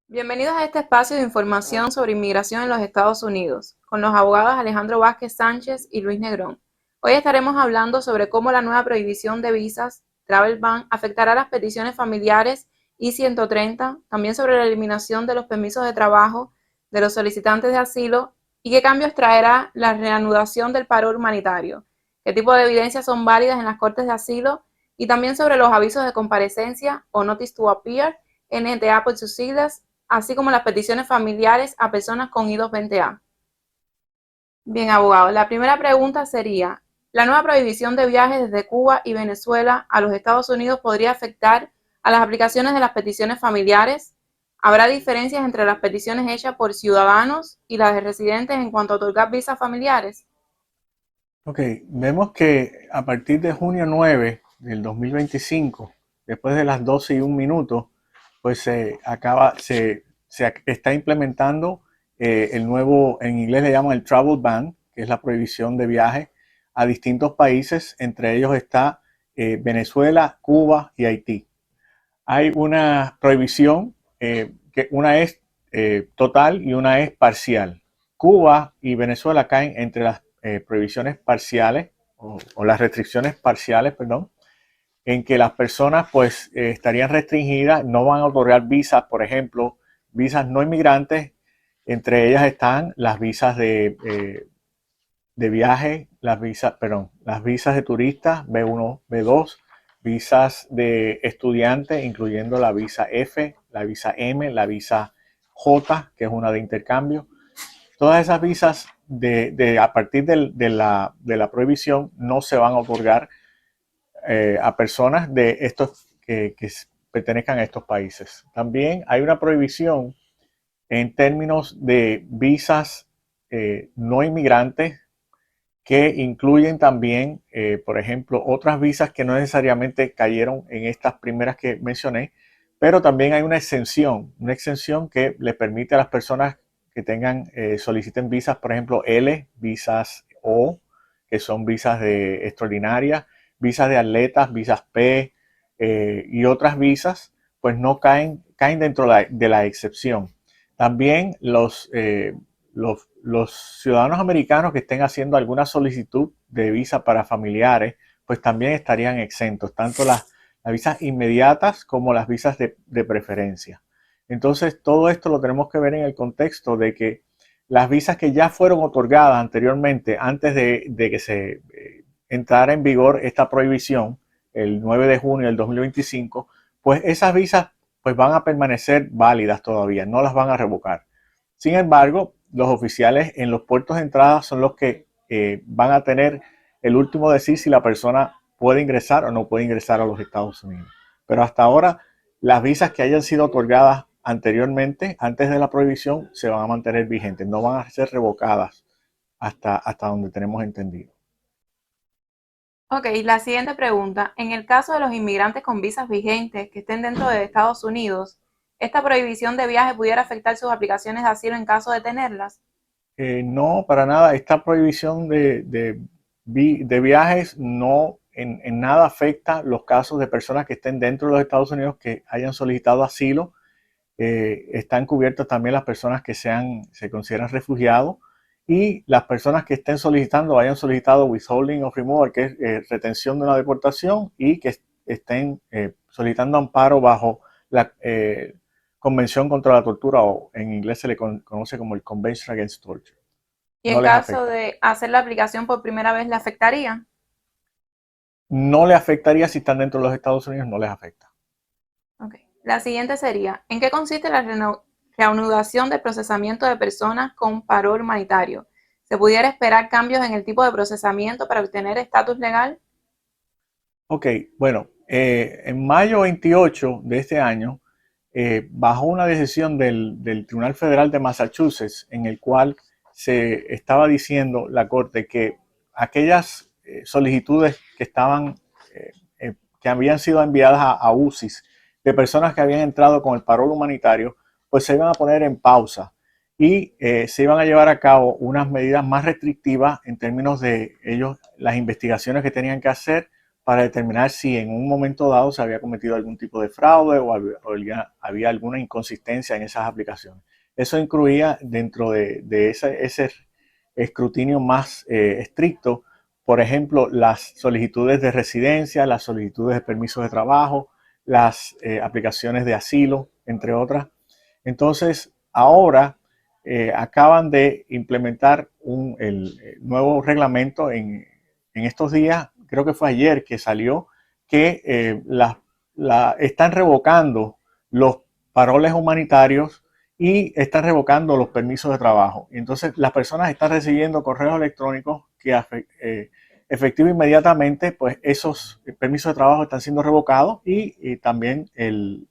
Bienvenidos a este espacio de información sobre inmigración en los Estados Unidos, con los abogados Alejandro Vázquez Sánchez y Luis Negrón. Hoy estaremos hablando sobre cómo la nueva prohibición de visas, Travel Ban, afectará las peticiones familiares I-130, también sobre la eliminación de los permisos de trabajo de los solicitantes de asilo y qué cambios traerá la reanudación del paro humanitario, qué tipo de evidencias son válidas en las cortes de asilo y también sobre los avisos de comparecencia o Notice to Appear, NTA por sus siglas, así como las peticiones familiares a personas con I-220A. Bien, abogado, la primera pregunta sería, ¿la nueva prohibición de viajes desde Cuba y Venezuela a los Estados Unidos podría afectar a las aplicaciones de las peticiones familiares? ¿Habrá diferencias entre las peticiones hechas por ciudadanos y las de residentes en cuanto a otorgar visas familiares? Ok, vemos que a partir de junio 9 del 2025, después de las 12:01 pues se está implementando el nuevo, en inglés le llaman el Travel Ban, que es la prohibición de viaje a distintos países, entre ellos está Venezuela, Cuba y Haití. Hay una prohibición, que una es total y una es parcial. Cuba y Venezuela caen entre las prohibiciones parciales o las restricciones parciales, perdón, en que las personas pues estarían restringidas, no van a otorgar visas, por ejemplo, visas no inmigrantes, entre ellas están las visas de viaje, las visas de turistas B1, B2, visas de estudiante, incluyendo la visa F, la visa M, la visa J, que es una de intercambio. Todas esas visas a partir de la prohibición no se van a otorgar a personas de estos que pertenezcan a estos países. También hay una prohibición en términos de visas no inmigrantes que incluyen también, por ejemplo, otras visas que no necesariamente cayeron en estas primeras que mencioné, pero también hay una exención que le permite a las personas que soliciten visas, por ejemplo, L, visas O, que son visas de extraordinarias, visas de atletas, visas P y otras visas, pues no caen dentro de la excepción. También los ciudadanos americanos que estén haciendo alguna solicitud de visa para familiares, pues también estarían exentos, tanto las visas inmediatas como las visas de preferencia. Entonces, todo esto lo tenemos que ver en el contexto de que las visas que ya fueron otorgadas anteriormente, antes de que se entrara en vigor esta prohibición, el 9 de junio del 2025, pues esas visas pues van a permanecer válidas todavía, no las van a revocar. Sin embargo, los oficiales en los puertos de entrada son los que van a tener el último decir si la persona puede ingresar o no puede ingresar a los Estados Unidos. Pero hasta ahora, las visas que hayan sido otorgadas anteriormente, antes de la prohibición, se van a mantener vigentes, no van a ser revocadas hasta donde tenemos entendido. Ok, la siguiente pregunta. En el caso de los inmigrantes con visas vigentes que estén dentro de Estados Unidos, ¿esta prohibición de viaje pudiera afectar sus aplicaciones de asilo en caso de tenerlas? No, para nada. Esta prohibición de viajes no en nada afecta los casos de personas que estén dentro de los Estados Unidos que hayan solicitado asilo. Están cubiertas también las personas que se consideran refugiados y las personas que estén solicitando, hayan solicitado withholding of removal, que es retención de una deportación, y que estén solicitando amparo bajo la Convención contra la Tortura, o en inglés se le conoce como el Convention Against Torture. Y No en les caso afecta. de hacer la aplicación por primera vez, ¿le afectaría? No les afectaría si están dentro de los Estados Unidos, no les afecta. Ok. La siguiente sería, ¿en qué consiste la reanudación del procesamiento de personas con paro humanitario? ¿Se pudiera esperar cambios en el tipo de procesamiento para obtener estatus legal? Ok, bueno, en mayo 28 de este año, bajó una decisión del Tribunal Federal de Massachusetts en el cual se estaba diciendo la Corte que aquellas solicitudes que habían sido enviadas a UCIS de personas que habían entrado con el parol humanitario, pues se iban a poner en pausa y se iban a llevar a cabo unas medidas más restrictivas en términos de ellos, las investigaciones que tenían que hacer para determinar si en un momento dado se había cometido algún tipo de fraude o había alguna inconsistencia en esas aplicaciones. Eso incluía dentro de ese escrutinio más estricto, por ejemplo, las solicitudes de residencia, las solicitudes de permisos de trabajo, las aplicaciones de asilo, entre otras. Entonces, ahora acaban de implementar el nuevo reglamento en estos días, creo que fue ayer que salió, que están revocando los paroles humanitarios y están revocando los permisos de trabajo. Y entonces las personas están recibiendo correos electrónicos que efectivo inmediatamente, pues esos permisos de trabajo están siendo revocados y también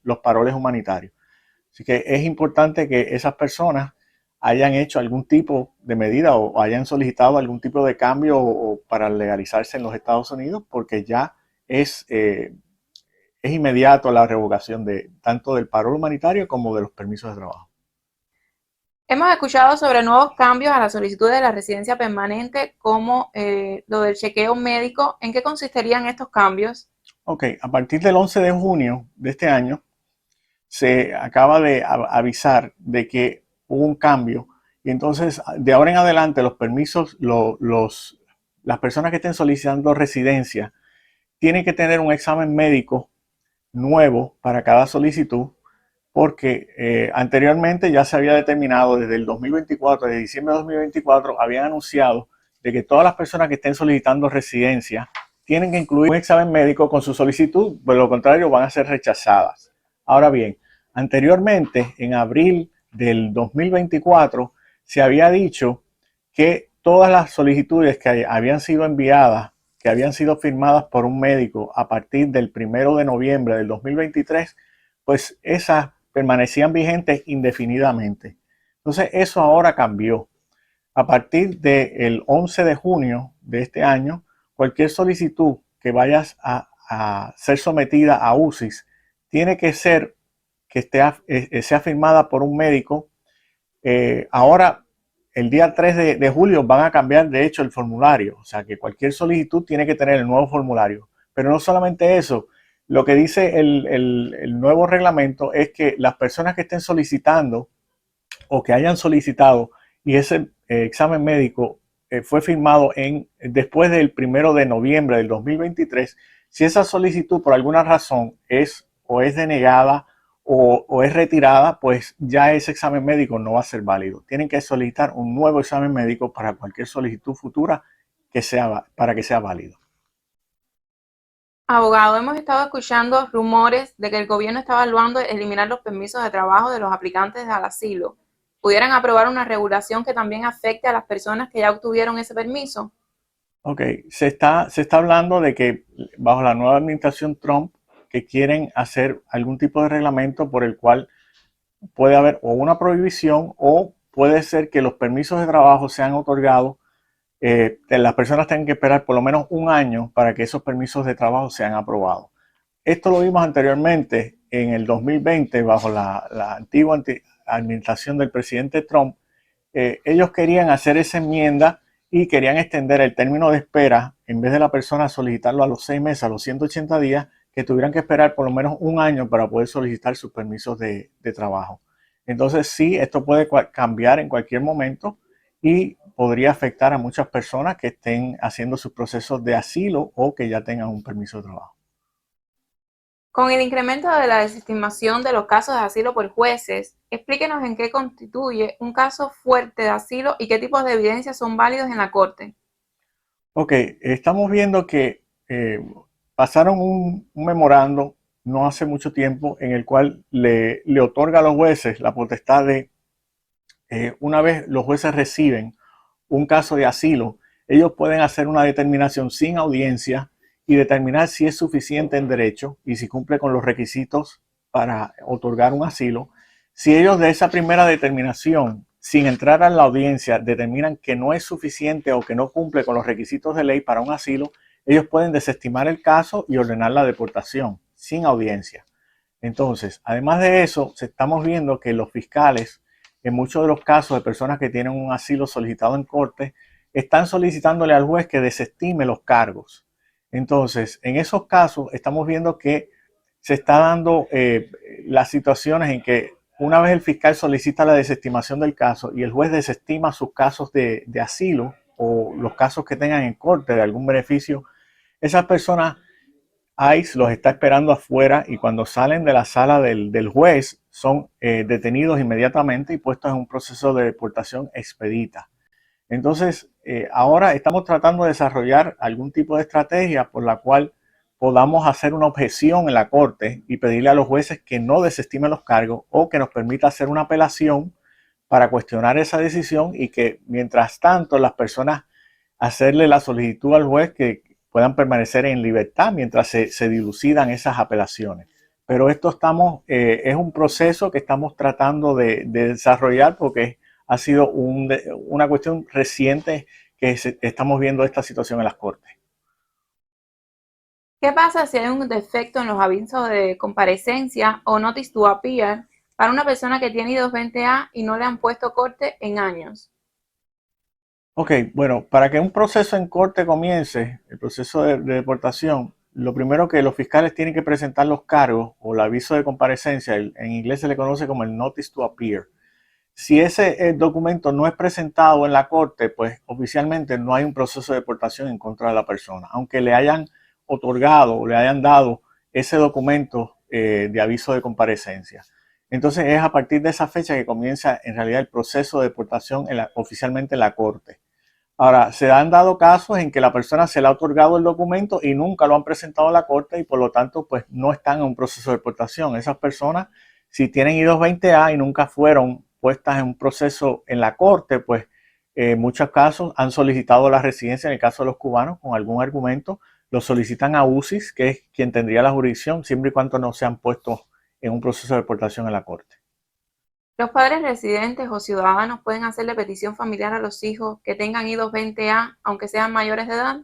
los paroles humanitarios. Así que es importante que esas personas hayan hecho algún tipo de medida o hayan solicitado algún tipo de cambio para legalizarse en los Estados Unidos, porque ya es inmediato la revocación de tanto del paro humanitario como de los permisos de trabajo. Hemos escuchado sobre nuevos cambios a la solicitud de la residencia permanente, como lo del chequeo médico. ¿En qué consistirían estos cambios? Ok, a partir del 11 de junio de este año, se acaba de avisar de que hubo un cambio y entonces de ahora en adelante los permisos, las personas que estén solicitando residencia tienen que tener un examen médico nuevo para cada solicitud porque anteriormente ya se había determinado desde el 2024, desde diciembre de 2024, habían anunciado de que todas las personas que estén solicitando residencia tienen que incluir un examen médico con su solicitud, de lo contrario van a ser rechazadas. Ahora bien, anteriormente, en abril del 2024, se había dicho que todas las solicitudes que habían sido enviadas, que habían sido firmadas por un médico a partir del 1 de noviembre del 2023, pues esas permanecían vigentes indefinidamente. Entonces eso ahora cambió. A partir del 11 de junio de este año, cualquier solicitud que vayas a ser sometida a UCIS tiene que ser que sea firmada por un médico. Ahora, el día 3 de julio van a cambiar de hecho el formulario, o sea que cualquier solicitud tiene que tener el nuevo formulario. Pero no solamente eso, lo que dice el nuevo reglamento es que las personas que estén solicitando o que hayan solicitado y ese examen médico fue firmado después del 1 de noviembre del 2023, si esa solicitud por alguna razón es denegada o es retirada, pues ya ese examen médico no va a ser válido. Tienen que solicitar un nuevo examen médico para cualquier solicitud futura para que sea válido. Abogado, hemos estado escuchando rumores de que el gobierno está evaluando eliminar los permisos de trabajo de los aplicantes al asilo. ¿Pudieran aprobar una regulación que también afecte a las personas que ya obtuvieron ese permiso? Ok, se está hablando de que bajo la nueva administración Trump, que quieren hacer algún tipo de reglamento por el cual puede haber o una prohibición o puede ser que los permisos de trabajo sean otorgados, las personas tengan que esperar por lo menos un año para que esos permisos de trabajo sean aprobados. Esto lo vimos anteriormente en el 2020 bajo la antigua administración del presidente Trump. Ellos querían hacer esa enmienda y querían extender el término de espera, en vez de la persona solicitarlo a los 6 meses, a los 180 días, que tuvieran que esperar por lo menos un año para poder solicitar sus permisos de trabajo. Entonces sí, esto puede cambiar en cualquier momento y podría afectar a muchas personas que estén haciendo sus procesos de asilo o que ya tengan un permiso de trabajo. Con el incremento de la desestimación de los casos de asilo por jueces, explíquenos en qué constituye un caso fuerte de asilo y qué tipos de evidencias son válidos en la Corte. Ok, estamos viendo que pasaron un memorando no hace mucho tiempo en el cual le otorga a los jueces la potestad de, una vez los jueces reciben un caso de asilo, ellos pueden hacer una determinación sin audiencia y determinar si es suficiente en derecho y si cumple con los requisitos para otorgar un asilo. Si ellos de esa primera determinación, sin entrar a la audiencia, determinan que no es suficiente o que no cumple con los requisitos de ley para un asilo, ellos pueden desestimar el caso y ordenar la deportación sin audiencia. Entonces, además de eso, estamos viendo que los fiscales, en muchos de los casos de personas que tienen un asilo solicitado en corte, están solicitándole al juez que desestime los cargos. Entonces, en esos casos estamos viendo que se está dando las situaciones en que una vez el fiscal solicita la desestimación del caso y el juez desestima sus casos de asilo o los casos que tengan en corte de algún beneficio, esas personas ICE los está esperando afuera y cuando salen de la sala del juez son detenidos inmediatamente y puestos en un proceso de deportación expedita. Entonces, ahora estamos tratando de desarrollar algún tipo de estrategia por la cual podamos hacer una objeción en la corte y pedirle a los jueces que no desestimen los cargos o que nos permita hacer una apelación para cuestionar esa decisión y que mientras tanto las personas hacerle la solicitud al juez que puedan permanecer en libertad mientras se dilucidan esas apelaciones. Pero esto es un proceso que estamos tratando de desarrollar porque ha sido una cuestión reciente que estamos viendo esta situación en las cortes. ¿Qué pasa si hay un defecto en los avisos de comparecencia o notice to appear para una persona que tiene I-220A y no le han puesto corte en años? Ok, bueno, para que un proceso en corte comience, el proceso de deportación, lo primero que los fiscales tienen que presentar los cargos o el aviso de comparecencia, en inglés se le conoce como el notice to appear. Si ese documento no es presentado en la corte, pues oficialmente no hay un proceso de deportación en contra de la persona, aunque le hayan otorgado o le hayan dado ese documento de aviso de comparecencia. Entonces es a partir de esa fecha que comienza en realidad el proceso de deportación oficialmente en la corte. Ahora, se han dado casos en que la persona se le ha otorgado el documento y nunca lo han presentado a la corte y por lo tanto pues no están en un proceso de deportación. Esas personas, si tienen I-220A y nunca fueron puestas en un proceso en la corte, pues en muchos casos han solicitado la residencia, en el caso de los cubanos, con algún argumento, lo solicitan a UCIS, que es quien tendría la jurisdicción, siempre y cuando no se han puesto en un proceso de deportación en la corte. Los padres residentes o ciudadanos pueden hacerle petición familiar a los hijos que tengan I-220A aunque sean mayores de edad.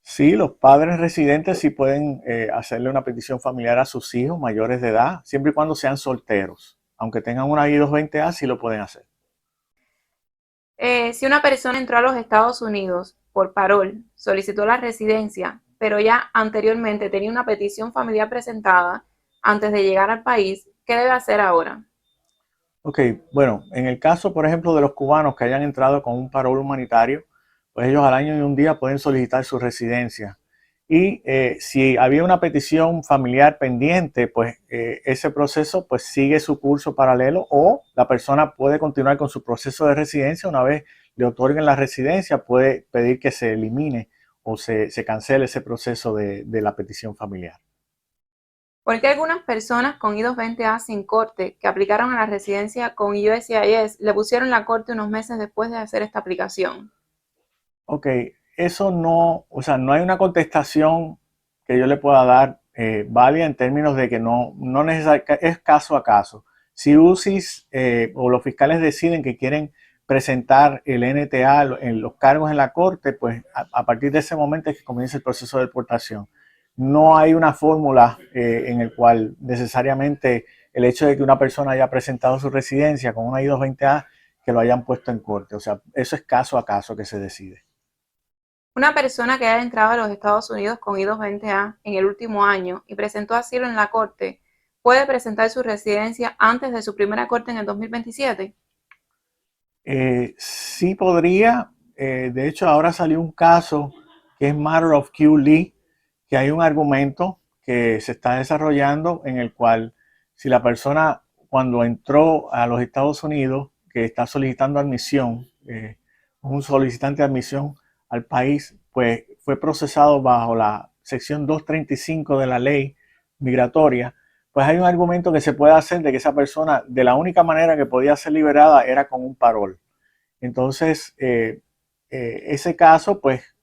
Sí, los padres residentes sí pueden hacerle una petición familiar a sus hijos mayores de edad, siempre y cuando sean solteros. Aunque tengan una I-220A, sí lo pueden hacer. Si una persona entró a los Estados Unidos por parol, solicitó la residencia, pero ya anteriormente tenía una petición familiar presentada antes de llegar al país, ¿qué debe hacer ahora? Ok, bueno, en el caso, por ejemplo, de los cubanos que hayan entrado con un parol humanitario, pues ellos al año y un día pueden solicitar su residencia. Y si había una petición familiar pendiente, pues ese proceso pues sigue su curso paralelo o la persona puede continuar con su proceso de residencia. Una vez le otorguen la residencia, puede pedir que se elimine o se cancele ese proceso de la petición familiar. ¿Por qué algunas personas con I-220A sin corte que aplicaron a la residencia con USCIS le pusieron la corte unos meses después de hacer esta aplicación? Ok, eso no, o sea, no hay una contestación que yo le pueda dar válida en términos de que no necesariamente es caso a caso. Si UCIS o los fiscales deciden que quieren presentar el NTA en los cargos en la corte, pues a partir de ese momento es que comienza el proceso de deportación. No hay una fórmula en el cual necesariamente el hecho de que una persona haya presentado su residencia con una I-220A que lo hayan puesto en corte. O sea, eso es caso a caso que se decide. Una persona que haya entrado a los Estados Unidos con I-220A en el último año y presentó asilo en la corte, ¿puede presentar su residencia antes de su primera corte en el 2027? Sí podría. De hecho, ahora salió un caso que es Matter of Q. Lee, que hay un argumento que se está desarrollando en el cual si la persona cuando entró a los Estados Unidos, que está solicitando admisión, un solicitante de admisión al país, pues fue procesado bajo la sección 235 de la ley migratoria, pues hay un argumento que se puede hacer de que esa persona, de la única manera que podía ser liberada era con un parol. Entonces, ese caso, pues,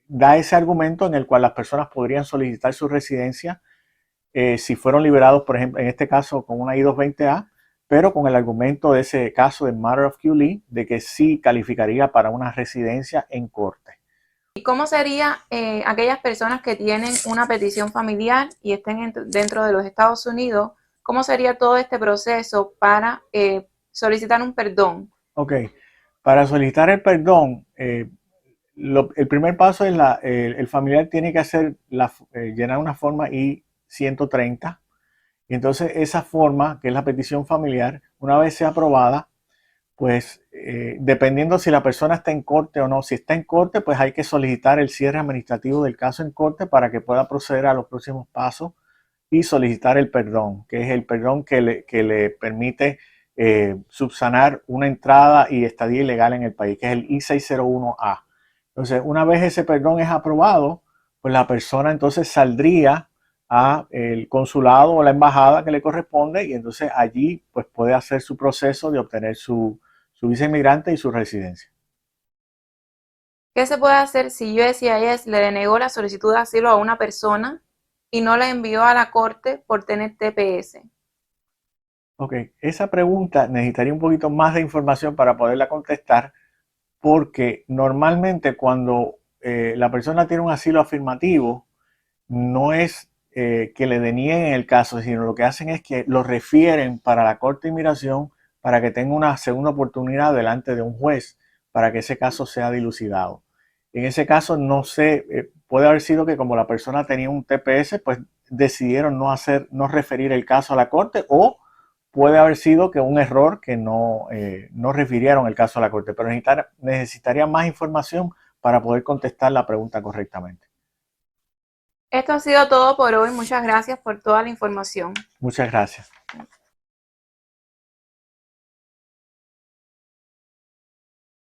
da ese argumento en el cual las personas podrían solicitar su residencia si fueron liberados, por ejemplo, en este caso con una I-220A, pero con el argumento de ese caso de Matter of Q. Lee, de que sí calificaría para una residencia en corte. ¿Y cómo sería aquellas personas que tienen una petición familiar y estén dentro de los Estados Unidos? ¿Cómo sería todo este proceso para solicitar un perdón? Ok, para solicitar el perdón, el primer paso es el familiar tiene que llenar una forma I-130. Y entonces esa forma, que es la petición familiar, una vez sea aprobada, pues dependiendo si la persona está en corte o no, si está en corte, pues hay que solicitar el cierre administrativo del caso en corte para que pueda proceder a los próximos pasos y solicitar el perdón, que es el perdón que le permite subsanar una entrada y estadía ilegal en el país, que es el I-601A. Entonces, una vez ese perdón es aprobado, pues la persona entonces saldría a el consulado o la embajada que le corresponde y entonces allí pues puede hacer su proceso de obtener su visa inmigrante y su residencia. ¿Qué se puede hacer si USCIS le denegó la solicitud de asilo a una persona y no la envió a la corte por tener TPS? Ok, esa pregunta necesitaría un poquito más de información para poderla contestar, porque normalmente cuando la persona tiene un asilo afirmativo, no es que le denieguen el caso, sino lo que hacen es que lo refieren para la Corte de Inmigración para que tenga una segunda oportunidad delante de un juez para que ese caso sea dilucidado. En ese caso, no sé, puede haber sido que como la persona tenía un TPS, pues decidieron no referir el caso a la Corte, o puede haber sido que un error que no refirieron el caso a la Corte, pero necesitaría más información para poder contestar la pregunta correctamente. Esto ha sido todo por hoy. Muchas gracias por toda la información. Muchas gracias.